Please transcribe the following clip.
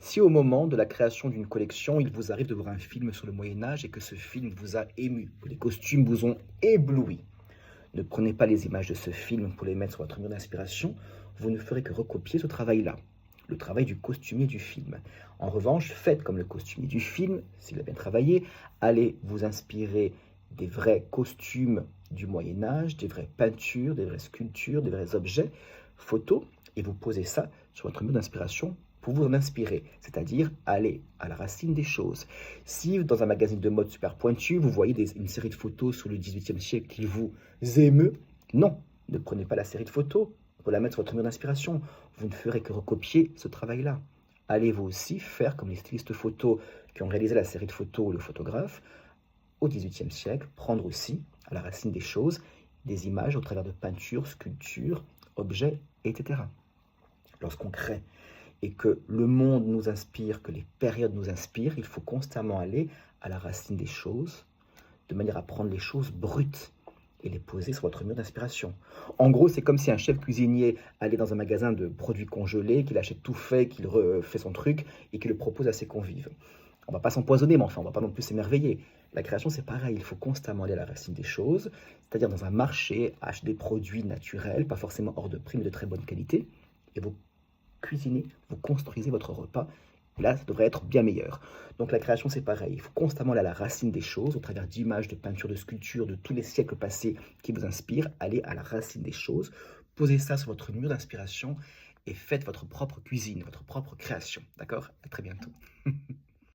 Si au moment de la création d'une collection, il vous arrive de voir un film sur le Moyen Âge et que ce film vous a ému, que les costumes vous ont ébloui, ne prenez pas les images de ce film pour les mettre sur votre mur d'inspiration, vous ne ferez que recopier ce travail-là, le travail du costumier du film. En revanche, faites comme le costumier du film, s'il a bien travaillé, allez vous inspirer des vrais costumes du Moyen Âge, des vraies peintures, des vraies sculptures, des vrais objets, photos, et vous posez ça sur votre mur d'inspiration pour vous en inspirer, c'est-à-dire aller à la racine des choses. Si dans un magazine de mode super pointu, vous voyez une série de photos sur le XVIIIe siècle qui vous émeut, non, ne prenez pas la série de photos pour la mettre sur votre mur d'inspiration. Vous ne ferez que recopier ce travail-là. Allez vous aussi faire comme les stylistes photos qui ont réalisé la série de photos ou le photographe au XVIIIe siècle, prendre aussi à la racine des choses des images au travers de peintures, sculptures, objets, etc. Lorsqu'on crée et que le monde nous inspire, que les périodes nous inspirent, il faut constamment aller à la racine des choses, de manière à prendre les choses brutes et les poser sur votre mur d'inspiration. En gros, c'est comme si un chef cuisinier allait dans un magasin de produits congelés, qu'il achète tout fait, qu'il refait son truc et qu'il le propose à ses convives. On ne va pas s'empoisonner, mais enfin, on ne va pas non plus s'émerveiller. La création, c'est pareil, il faut constamment aller à la racine des choses, c'est-à-dire dans un marché, acheter des produits naturels, pas forcément hors de prix, mais de très bonne qualité, et vous cuisinez, vous construisez votre repas. Et là, ça devrait être bien meilleur. Donc la création, c'est pareil. Il faut constamment aller à la racine des choses, au travers d'images, de peintures, de sculptures, de tous les siècles passés qui vous inspirent. Allez à la racine des choses, posez ça sur votre mur d'inspiration et faites votre propre cuisine, votre propre création. D'accord? À très bientôt.